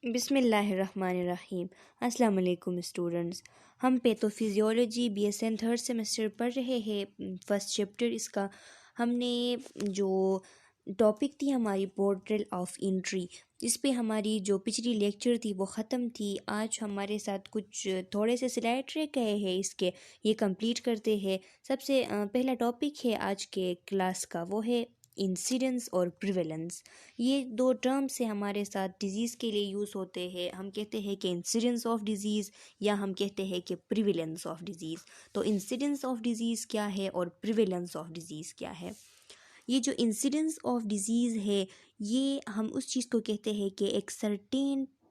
बिस्मिल्लाहिर्रहमानिर्रहीम। अस्सलाम वालेकुम स्टूडेंट्स। हम पैथोफिजियोलॉजी BSN थर्ड सेमेस्टर पढ़ रहे हैं। फर्स्ट चैप्टर इसका हमने जो टॉपिक थी हमारी पोर्ट्रेल ऑफ एंट्री, इस पे हमारी जो पिछली लेक्चर थी वो ख़त्म थी। आज हमारे साथ कुछ थोड़े से स्लाइड रह गए हैं, इसके ये कंप्लीट करते हैं। सबसे पहला टॉपिक है आज के क्लास का, वो है इंसिडेंस और प्रिवेलेंस। ये दो टर्म्स से हमारे साथ डिज़ीज़ के लिए यूज़ होते हैं। हम कहते हैं कि इंसिडेंस ऑफ डिज़ीज़ या हम कहते हैं कि प्रिवेलेंस ऑफ डिज़ीज़। तो इंसिडेंस ऑफ डिज़ीज़ क्या है और प्रिवेलेंस ऑफ डिज़ीज़ क्या है? ये जो इंसिडेंस ऑफ डिज़ीज़ है, ये हम उस चीज़ को कहते हैं कि एक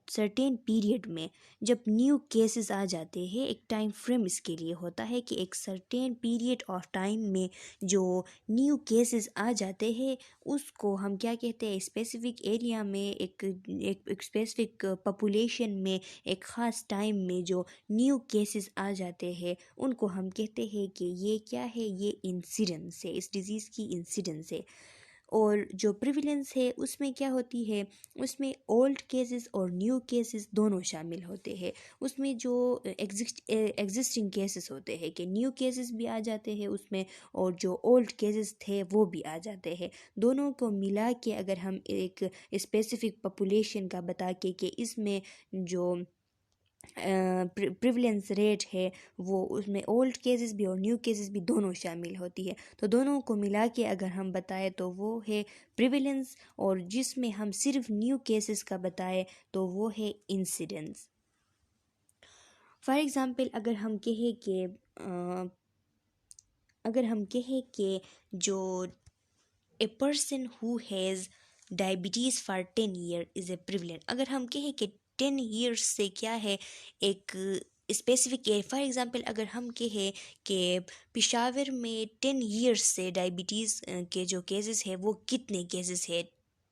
सर्टेन पीरियड में जब न्यू केसेस आ जाते हैं, एक टाइम फ्रेम इसके लिए होता है कि एक सर्टेन पीरियड ऑफ टाइम में जो न्यू केसेस आ जाते हैं उसको हम क्या कहते हैं, स्पेसिफ़िक एरिया में एक स्पेसिफ़िक पॉपुलेशन में एक ख़ास टाइम में जो न्यू केसेस आ जाते हैं उनको हम कहते हैं कि ये क्या है, ये इंसिडेंस है, इस डिज़ीज़ की इंसिडेंस है। और जो प्रिविलेंस है उसमें क्या होती है, उसमें ओल्ड केसेस और न्यू केसेस दोनों शामिल होते हैं। उसमें जो एग्जिस्टिंग केसेस होते हैं कि न्यू केसेस भी आ जाते हैं उसमें, और जो ओल्ड केसेस थे वो भी आ जाते हैं। दोनों को मिला के अगर हम एक स्पेसिफिक पॉपुलेशन का बता के कि इसमें जो प्रिवलेंस रेट है वो उसमें ओल्ड केसेस भी और न्यू केसेस भी दोनों शामिल होती है, तो दोनों को मिला के अगर हम बताएं तो वो है प्रिवलेंस। और जिसमें हम सिर्फ न्यू केसेस का बताएं तो वो है इंसिडेंस। फॉर एग्ज़ाम्पल अगर हम कहें कि जो a person who has diabetes for 10 year is a prevalent. अगर हम कहें कि 10 ईयर्स से क्या है, एक स्पेसिफिक है। फॉर एग्ज़ाम्पल अगर हम कहें कि पेशावर में 10 ईयर्स से डायबिटीज़ के जो केसेस है वो कितने केसेस है,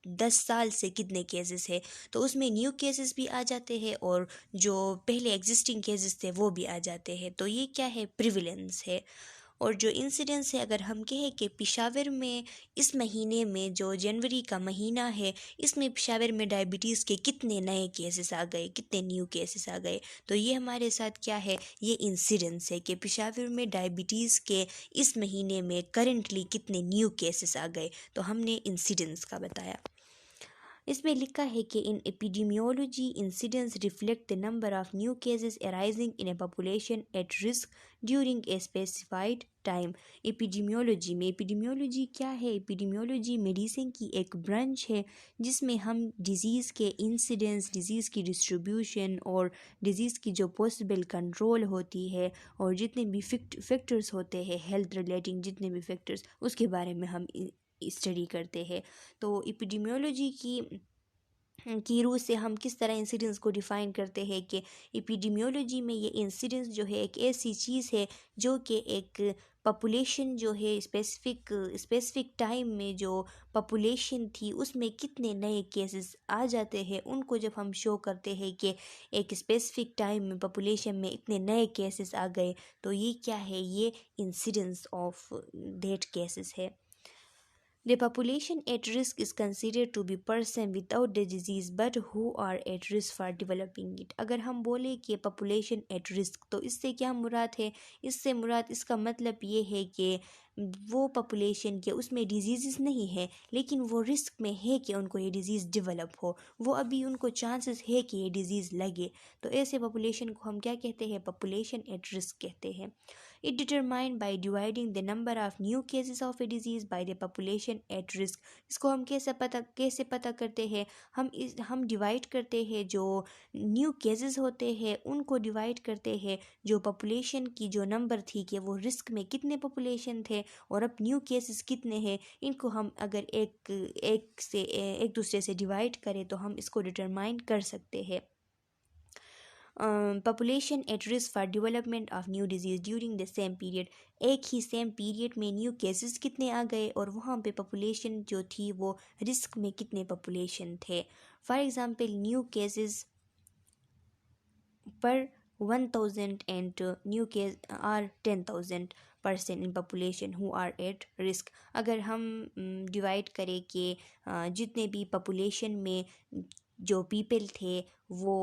10 साल से कितने केसेस है, तो उसमें न्यू केसेस भी आ जाते हैं और जो पहले एग्जिस्टिंग केसेस थे वो भी आ जाते हैं। तो ये क्या है, प्रिविलेंस है। और जो इंसिडेंस है, अगर हम कहें कि पेशावर में इस महीने में जो जनवरी का महीना है, इसमें पेशावर में डायबिटीज़ के कितने नए केसेस आ गए, कितने न्यू केसेस आ गए, तो ये हमारे साथ क्या है, ये इंसिडेंस है कि पेशावर में डायबिटीज़ के इस महीने में करेंटली कितने न्यू केसेस आ गए, तो हमने इंसिडेंस का बताया। इसमें लिखा है कि in epidemiology incidence reflect the number of new cases arising in a population at risk during a specified time. Epidemiology क्या है? एपिडेमियोलॉजी मेडिसिन की एक ब्रांच है जिसमें हम डिज़ीज़ के इंसिडेंस, डिज़ीज़ की डिस्ट्रीब्यूशन और डिज़ीज़ की जो पॉसिबल कंट्रोल होती है और जितने भी फैक्टर्स होते हैं हेल्थ रिलेटिंग, जितने भी फैक्टर्स, उसके बारे में हम स्टडी करते हैं। तो एपिडेमियोलॉजी की रूह से हम किस तरह इंसिडेंस को डिफ़ाइन करते हैं कि एपिडेमियोलॉजी में ये इंसिडेंस जो है एक ऐसी चीज़ है जो कि एक पॉपुलेशन जो है स्पेसिफिक टाइम में जो पॉपुलेशन थी उसमें कितने नए केसेस आ जाते हैं, उनको जब हम शो करते हैं कि एक स्पेसिफिक टाइम में पॉपुलेशन में इतने नए केसेस आ गए, तो ये क्या है, ये इंसिडेंस ऑफ दैट केसेस है। The population at risk is considered to be person without the disease but who are at risk for developing it। अगर हम बोले कि population at risk, तो इससे क्या मुराद है? इससे मुराद, इसका मतलब ये है कि वो पॉपुलेशन के उसमें डिजीज़ नहीं है लेकिन वो रिस्क में है कि उनको ये डिज़ीज़ डेवलप हो, वो अभी उनको चांसेस है कि ये डिज़ीज़ लगे, तो ऐसे पॉपुलेशन को हम क्या कहते हैं, पॉपुलेशन एट रिस्क कहते हैं। It determined by dividing the number of new cases of a disease by the population at risk। इसको हम कैसे पता करते हैं? हम डिवाइड करते हैं, जो न्यू केसेस होते हैं उनको डिवाइड करते हैं जो पॉपुलेशन की जो नंबर थी कि वो रिस्क में कितने पॉपुलेशन थे और अब न्यू केसेस कितने हैं, इनको हम अगर एक दूसरे से डिवाइड करें तो हम इसको डिटरमाइन कर सकते हैं। Population at risk for development of new disease during the same period. एक ही सेम पीरियड में न्यू केसेस कितने आ गए और वहाँ पे पॉपुलेशन जो थी वो रिस्क में कितने पॉपुलेशन थे। फॉर एग्ज़ाम्पल न्यू केसेस पर 1000 and new case are 10,000 person in population who are at risk। अगर हम डिवाइड करें कि जितने भी पॉपुलेशन में जो पीपल थे वो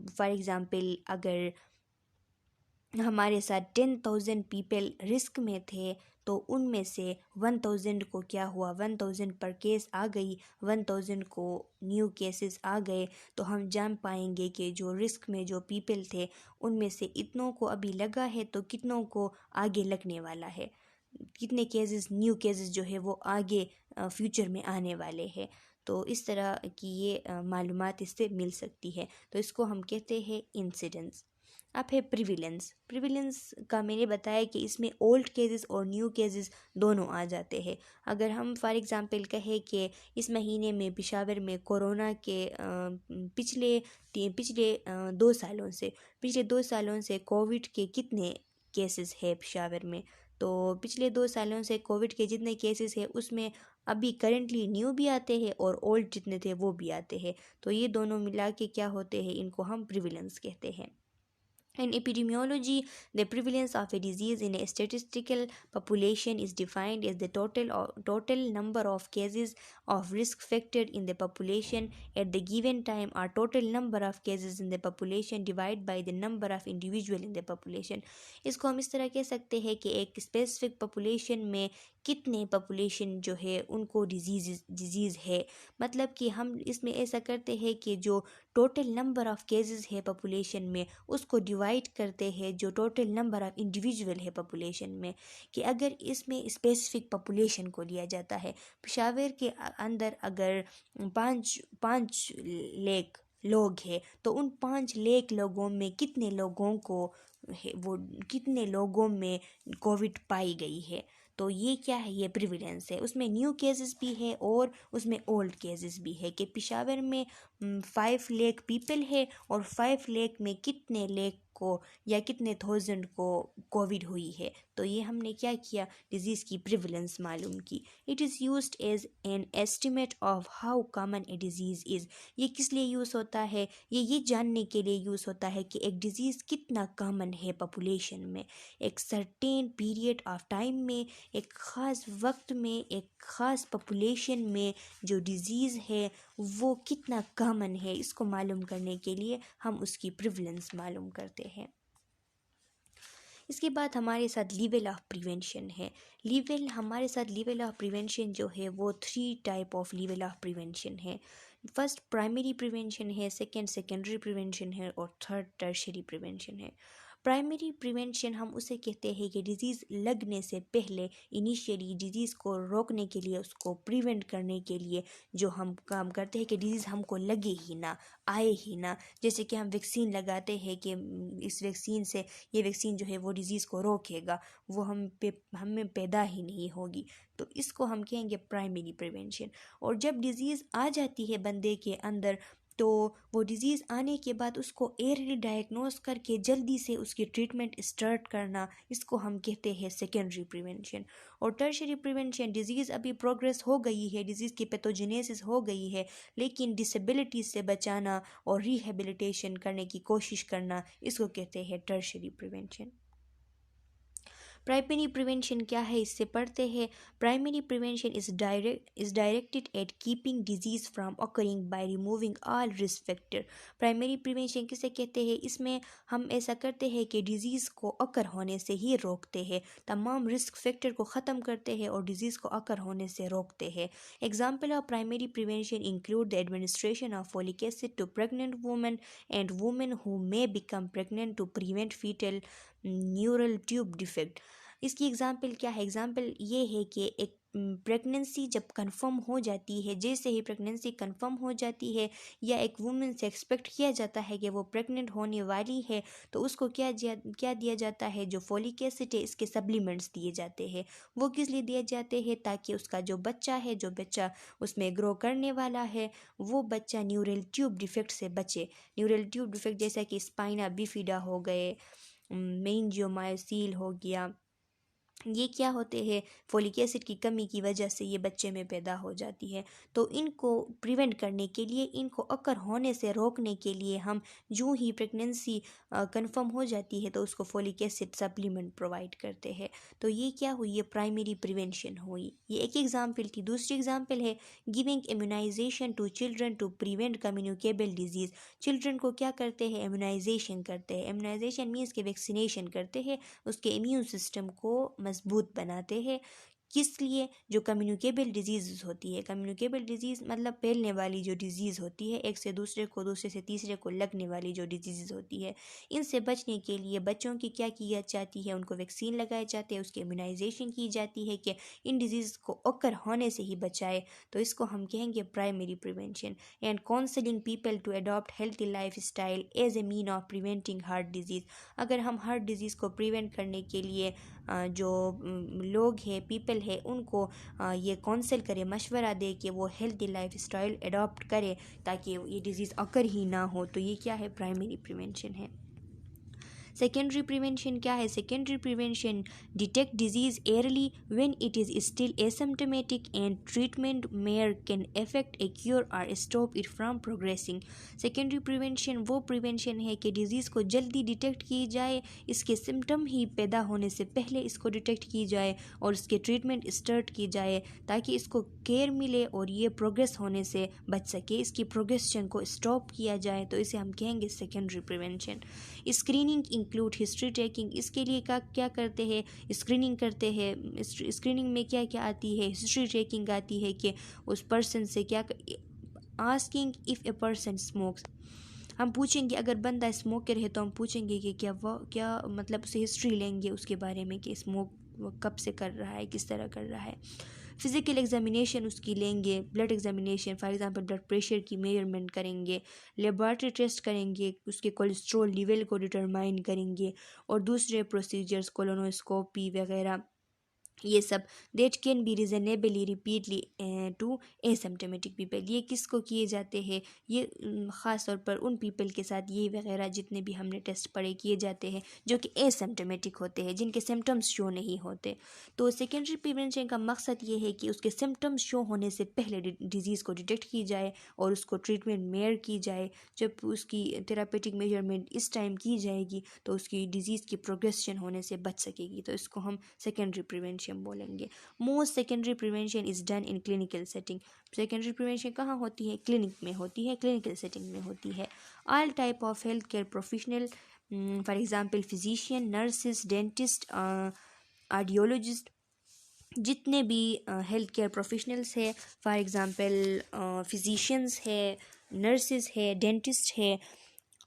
फॉर एग्ज़ाम्पल अगर हमारे साथ 10,000 पीपल रिस्क में थे तो उनमें से 1,000 को क्या हुआ, 1,000 पर केस आ गई, 1,000 को न्यू केसेस आ गए, तो हम जान पाएंगे कि जो रिस्क में जो पीपल थे उनमें से इतनों को अभी लगा है तो कितनों को आगे लगने वाला है, कितने केसेस न्यू केसेस जो है वो आगे फ्यूचर में आने वाले हैं। तो इस तरह की ये मालूमात इससे मिल सकती है। तो इसको हम कहते हैं इंसिडेंस। अब है प्रिविलेंस। प्रिविलेंस का मैंने बताया कि इसमें ओल्ड केसेस और न्यू केसेस दोनों आ जाते हैं। अगर हम फॉर एग्ज़ाम्पल कहें कि इस महीने में पेशावर में कोरोना के पिछले 2 सालों से कोविड के कितने केसेस है पेशावर में, तो पिछले 2 सालों से कोविड के जितने केसेस हैं उसमें अभी करेंटली न्यू भी आते हैं और ओल्ड जितने थे वो भी आते हैं। तो ये दोनों मिला के क्या होते हैं, इनको हम प्रिविलेंस कहते हैं। In epidemiology, the prevalence of a disease in a statistical population is defined as the total number of cases of risk factor in the population at the given time, or total number of cases in the population divided by the number of individual in the population। इसको हम इस तरह कह सकते हैं कि एक specific population में कितने पॉपुलेशन जो है उनको डिजीज़ है। मतलब कि हम इसमें ऐसा करते हैं कि जो टोटल नंबर ऑफ़ केसेस है पॉपुलेशन में उसको डिवाइड करते हैं जो टोटल नंबर ऑफ़ इंडिविजुअल है पॉपुलेशन में, कि अगर इसमें स्पेसिफिक पॉपुलेशन को लिया जाता है, पेशावर के अंदर अगर 5 लाख लोग हैं तो उन 5 लाख लोगों में कितने लोगों को वो कितने लोगों में कोविड पाई गई है। तो ये क्या है, ये प्रिविलेंस है। उसमें न्यू केसेस भी है और उसमें ओल्ड केसेस भी है कि पेशावर में 5 लाख पीपल है और 5 लाख में कितने लाख को या कितने थाउजेंड को कोविड हुई है। तो ये हमने क्या किया, डिजीज़ की प्रिविलेंस मालूम की। It is used as an estimate of how common a disease is. ये किस लिए यूज़ होता है, ये जानने के लिए यूज़ होता है कि एक डिज़ीज़ कितना कॉमन है पॉपुलेशन में, एक सर्टेन पीरियड ऑफ टाइम में, एक ख़ास वक्त में, एक ख़ास पॉपुलेशन में जो डिज़ीज़ है वो कितना कॉमन है, इसको मालूम करने के लिए हम उसकी प्रिवलेंस मालूम करते हैं। इसके बाद हमारे साथ लेवल ऑफ प्रिवेंशन है। हमारे साथ लेवल ऑफ प्रिवेंशन जो है वो 3 type of level of prevention है। फर्स्ट प्राइमरी प्रिवेंशन है, सेकंड सेकेंडरी प्रिवेंशन है और थर्ड टर्शियरी प्रिवेंशन है। प्राइमरी प्रिवेंशन हम उसे कहते हैं कि डिज़ीज़ लगने से पहले इनिशियली डिज़ीज़ को रोकने के लिए, उसको प्रिवेंट करने के लिए जो हम काम करते हैं कि डिज़ीज़ हमको लगे ही ना, आए ही ना। जैसे कि हम वैक्सीन लगाते हैं कि इस वैक्सीन से ये वैक्सीन जो है वो डिज़ीज़ को रोकेगा, वो हमें पैदा ही नहीं होगी। तो इसको हम कहेंगे प्राइमरी प्रिवेंशन। और जब डिज़ीज़ आ जाती है बंदे के अंदर तो वो डिज़ीज़ आने के बाद उसको एर्ली डायग्नोस करके जल्दी से उसकी ट्रीटमेंट स्टार्ट करना, इसको हम कहते हैं सेकेंडरी प्रिवेंशन। और टर्शियरी प्रिवेंशन, डिज़ीज़ अभी प्रोग्रेस हो गई है, डिज़ीज़ की पैथोजेनेसिस हो गई है, लेकिन डिसेबिलिटी से बचाना और रिहेबिलिटेशन करने की कोशिश करना, इसको कहते हैं टर्शियरी प्रिवेंशन। प्राइमरी प्रिवेंशन क्या है, इससे पढ़ते हैं। Primary prevention is directed eight keeping disease from occurring by removing all risk factor. Primary prevention किसे कहते हैं, इसमें हम ऐसा करते हैं कि डिज़ीज़ को अकर होने से ही रोकते हैं, तमाम रिस्क फैक्टर को ख़त्म करते हैं और डिज़ीज़ को अकर होने से रोकते हैं। Example of primary prevention include the administration of folic acid to pregnant women and women who may become pregnant to prevent foetal neural tube defect. इसकी एग्ज़ाम्पल क्या है, एग्ज़ाम्पल ये है कि एक प्रेगनेंसी जब कंफर्म हो जाती है, जैसे ही प्रेगनेंसी कंफर्म हो जाती है या एक वुमेन से एक्सपेक्ट किया जाता है कि वो प्रेग्नेंट होने वाली है, तो उसको क्या दिया जाता है, जो फोलिक एसिड है इसके सप्लीमेंट्स दिए जाते हैं। वो किस लिए दिए जाते हैं, ताकि उसका जो बच्चा उसमें ग्रो करने वाला है वो बच्चा न्यूरल ट्यूब डिफेक्ट से बचे। न्यूरल ट्यूब डिफेक्ट जैसा कि स्पाइना बिफिडा हो गए, मेनिंजियोमायोसिल हो गया, ये क्या होते हैं, फोलिक एसिड की कमी की वजह से ये बच्चे में पैदा हो जाती है। तो इनको प्रिवेंट करने के लिए, इनको अकर होने से रोकने के लिए हम जो ही प्रेगनेंसी कंफर्म हो जाती है तो उसको फोलिक एसिड सप्लीमेंट प्रोवाइड करते हैं। तो ये क्या हुई, ये प्राइमरी प्रिवेंशन हुई। ये एक एग्जाम्पल थी। दूसरी एग्जाम्पल है giving immunisation to children to prevent communicable disease. Children को क्या करते हैं, इम्यूनाइजेशन करते हैं। इम्यूनाइजेशन मीन्स के वैक्सीनेशन करते हैं, उसके इम्यून सिस्टम को मजबूत बनाते हैं। किस लिए, जो कम्युनिकेबल डिजीज़ होती है, कम्युनिकेबल डिजीज़ मतलब फैलने वाली जो डिजीज़ होती है, एक से दूसरे को, दूसरे से तीसरे को लगने वाली जो डिजीज़ होती है, इनसे बचने के लिए बच्चों की क्या की जाती है, उनको वैक्सीन लगाए जाते हैं, उसकी इम्यूनाइजेशन की जाती है कि इन डिजीज़ को ओकर होने से ही बचाए। तो इसको हम कहेंगे primary prevention. And counselling people to adopt healthy lifestyle as a mean of preventing heart disease. अगर हम हार्ट डिजीज़ को प्रिवेंट करने के लिए जो लोग हैं, पीपल है, उनको ये काउंसल करे, मशवरा दे कि वो हेल्दी लाइफ स्टाइल अडॉप्ट करे ताकि ये डिज़ीज़ अकर ही ना हो। तो ये क्या है, प्राइमरी प्रिवेंशन है। सेकेंडरी प्रिवेंशन क्या है, secondary prevention detect disease early when it is still asymptomatic and treatment may can affect a cure or stop it from progressing. Secondary prevention वो प्रिवेंशन है कि डिजीज़ को जल्दी डिटेक्ट की जाए, इसके सिम्टम ही पैदा होने से पहले इसको डिटेक्ट की जाए और इसके ट्रीटमेंट स्टार्ट की जाए ताकि इसको केयर मिले और ये प्रोग्रेस होने से बच सके, इसकी प्रोग्रेशन को स्टॉप किया जाए। तो इसे हम कहेंगे secondary prevention. Screening include history taking. इसके लिए क्या क्या करते हैं, स्क्रीनिंग करते हैं। स्क्रीनिंग में क्या क्या आती है, हिस्ट्री टेकिंग आती है कि उस पर्सन से क्या, asking if a person smokes. हम पूछेंगे, अगर बंदा स्मोकर है तो हम पूछेंगे कि क्या मतलब उसे हिस्ट्री लेंगे उसके बारे में कि स्मोक वो कब से कर रहा है, किस तरह कर रहा है। फिज़िकल एग्जामिनेशन उसकी लेंगे, blood examination, for example blood pressure की मेजरमेंट करेंगे, लेबॉरेटरी टेस्ट करेंगे, उसके कोलेस्ट्रॉल लेवल को डिटरमाइन करेंगे और दूसरे प्रोसीजर्स कोलोनोस्कोपी वगैरह, ये सब that can be reasonably repeatedly to asymptomatic people. ये किसको किए जाते हैं, ये ख़ास तौर पर उन पीपल के साथ, ये वगैरह जितने भी हमने टेस्ट पढ़े किए जाते हैं जो कि एसिम्प्टोमेटिक होते हैं, जिनके सिम्टम्स शो नहीं होते। तो सेकेंडरी प्रिवेंशन का मकसद ये है कि उसके सिम्टम्स शो होने से पहले डिजीज़ को डिटेक्ट की जाए और उसको ट्रीटमेंट मेयर की जाए। जब उसकी थेरापेटिक मेजरमेंट इस टाइम की जाएगी तो उसकी डिजीज़ की प्रोग्रेशन होने से बच सकेगी। तो इसको हम सेकेंडरी प्रिवेंशन बोलेंगे। Most secondary prevention is done in clinical setting. Secondary prevention कहाँ होती है, क्लिनिक में होती है, क्लिनिकल सेटिंग में होती है। All type of health care professional, for example physician, nurses, dentist, cardiologist, जितने भी हेल्थ केयर प्रोफेशनल्स है, फॉर एग्जांपल फिजिशियंस है, नर्सेस है, डेंटिस्ट है,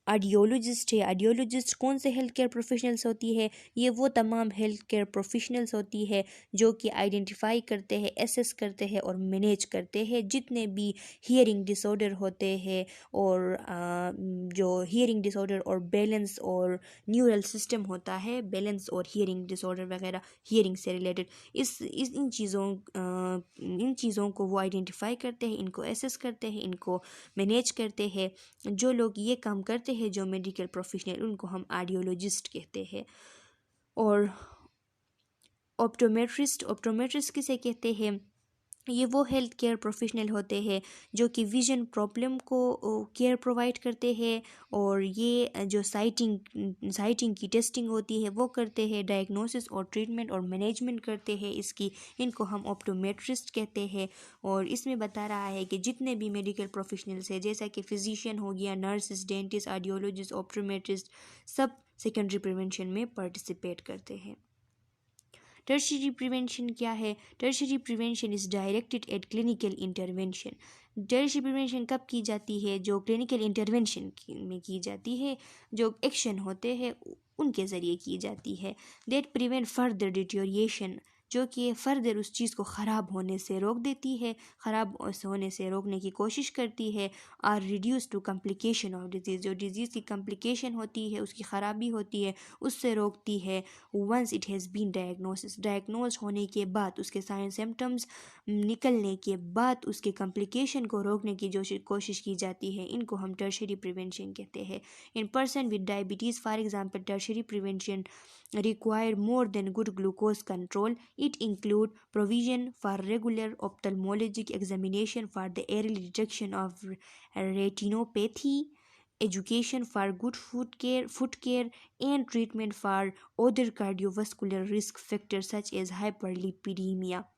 आर्डियोलॉजिस्ट है। आर्डियोलॉजिस्ट कौन से हेल्थ केयर प्रोफेशनल्स होती है, ये वो तमाम हेल्थ केयर प्रोफेशनल्स होती है जो कि आइडेंटिफाई करते हैं, एसेस करते हैं और मैनेज करते हैं जितने भी हियरिंग डिसऑर्डर होते हैं और जो हियरिंग डिसऑर्डर और बैलेंस और न्यूरल सिस्टम होता है, बैलेंस और हियरिंग डिसऑर्डर वगैरह, हियरिंग से रिलेटेड, इन चीज़ों को वो आइडेंटिफाई करते हैं, इनको एसेस करते हैं, इनको मैनेज करते हैं। जो लोग ये काम करते हैं, जो मेडिकल प्रोफेशनल, उनको हम आर्डियोलॉजिस्ट कहते हैं। और ऑप्टोमेट्रिस्ट किसे कहते हैं, ये वो हेल्थ केयर प्रोफेशनल होते हैं जो कि विजन प्रॉब्लम को केयर प्रोवाइड करते हैं और ये जो साइटिंग की टेस्टिंग होती है वो करते हैं, डायग्नोसिस और ट्रीटमेंट और मैनेजमेंट करते हैं इसकी, इनको हम ऑप्टोमेट्रिस्ट कहते हैं। और इसमें बता रहा है कि जितने भी मेडिकल प्रोफेशनल्स हैं, जैसा कि फिजिशियन हो गया, नर्सिस, डेंटिस्ट, आर्डियोलॉजिस्ट, ऑप्टोमेट्रिस्ट, सब सेकेंडरी प्रिवेंशन में पार्टिसिपेट करते हैं। टर्शियरी प्रिवेंशन क्या है, tertiary prevention is directed eight clinical intervention. Tertiary prevention कब की जाती है, जो क्लिनिकल इंटरवेंशन में की जाती है, जो एक्शन होते हैं उनके ज़रिए की जाती है। दैट प्रिवेंट फर्दर डिटोरिएशन, जो कि फ़र्दर उस चीज़ को ख़राब होने से रोक देती है, ख़राब होने से रोकने की कोशिश करती है। Or reduce to complication of disease, जो डिज़ीज़ की कम्प्लिकेशन होती है, उसकी ख़राबी होती है, उससे रोकती है। Once it has been diagnose होने के बाद, उसके साइन सिम्टम्स निकलने के बाद उसके कम्प्लिकेशन को रोकने की जो कोशिश की जाती है, इनको हम टर्शरी प्रिवेंशन कहते हैं। In person with diabetes for example, tertiary prevention require more than good glucose control. It include provision for regular ophthalmologic examination for the early detection of retinopathy, education for good foot care, and treatment for other cardiovascular risk factors such as hyperlipidemia.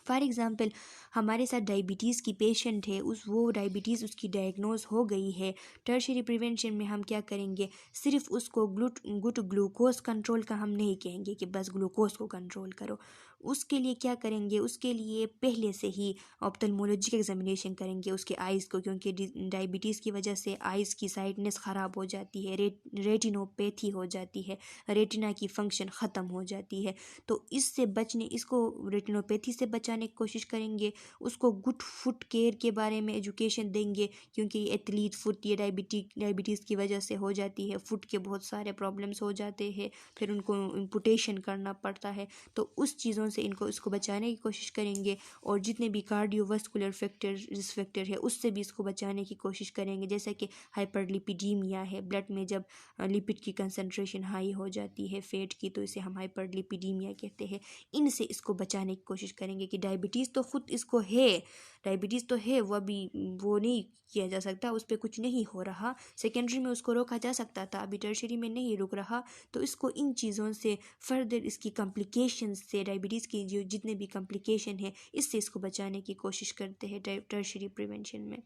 For example, हमारे साथ diabetes की patient है, वो diabetes उसकी diagnose हो गई है। Tertiary prevention में हम क्या करेंगे, सिर्फ उसको गुड ग्लूकोज कंट्रोल का हम नहीं कहेंगे कि बस ग्लूकोज को कंट्रोल करो। उसके लिए क्या करेंगे, उसके लिए पहले से ही ऑप्थेल्मोलॉजिक एग्जामिनेशन करेंगे उसके आइज़ को, क्योंकि डायबिटीज़ की वजह से आइज़ की साइटनेस ख़राब हो जाती है, रेटिनोपैथी हो जाती है, रेटिना की फंक्शन ख़त्म हो जाती है। तो इससे बचने, इसको रेटिनोपैथी से बचाने की कोशिश करेंगे। उसको गुड फुट केयर के बारे में एजुकेशन देंगे, क्योंकि एथलीट फुट ये डायबिटीज़ की वजह से हो जाती है। फुट के बहुत सारे प्रॉब्लम्स हो जाते हैं, फिर उनको इम्पुटेशन करना पड़ता है। तो उस चीज़ों से इसको बचाने की कोशिश करेंगे। और जितने भी कार्डियोवास्कुलर रिस्क फैक्टर है, उससे भी इसको बचाने की कोशिश करेंगे। जैसे कि हाइपरलिपिडीमिया है, ब्लड में जब लिपिड की कंसंट्रेशन हाई हो जाती है फैट की, तो इसे हम हाइपरलिपिडीमिया कहते हैं। इनसे इसको बचाने की कोशिश करेंगे कि डायबिटीज़ तो ख़ुद इसको है, डायबिटीज़ तो है, वो अभी वो नहीं किया जा सकता, उस पर कुछ नहीं हो रहा। सेकेंडरी में उसको रोका जा सकता था, अभी टर्शरी में नहीं रुक रहा। तो इसको इन चीज़ों से फर्दर इसकी कम्प्लिकेशन से, डायबिटीज़ की जो जितने भी कम्प्लिकेशन है, इससे इसको बचाने की कोशिश करते हैं टर्शरी प्रिवेंशन में।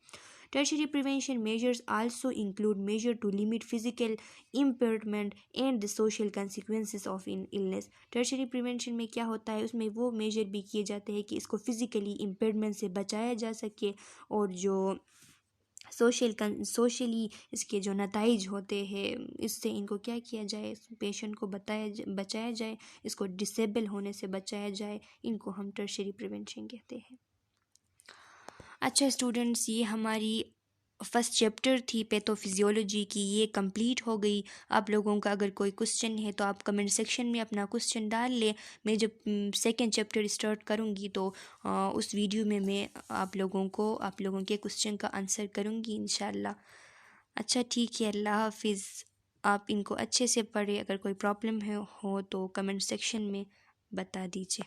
Tertiary prevention measures also include measures to limit physical impairment and the social consequences of illness. Tertiary prevention में क्या होता है, उसमें वो मेजर भी किए जाते हैं कि इसको फिजिकली इम्पेयरमेंट से बचाया जा सके, और जो सोशली इसके जो नताइज होते हैं, इससे इनको क्या किया जाए, पेशेंट को बचाया जाए, इसको डिसेबल होने से बचाया जाए। इनको हम टर्शरी प्रिवेंशन कहते हैं। अच्छा स्टूडेंट्स, ये हमारी फर्स्ट चैप्टर थी पैथोफिजियोलॉजी की, ये कंप्लीट हो गई। आप लोगों का अगर कोई क्वेश्चन है तो आप कमेंट सेक्शन में अपना क्वेश्चन डाल लें। मैं जब सेकंड चैप्टर स्टार्ट करूँगी तो उस वीडियो में मैं आप लोगों के क्वेश्चन का आंसर करूँगी इंशाल्लाह। अच्छा ठीक है, अल्लाह हाफिज़। आप इनको अच्छे से पढ़ें, अगर कोई प्रॉब्लम हो तो कमेंट सेक्शन में बता दीजिए।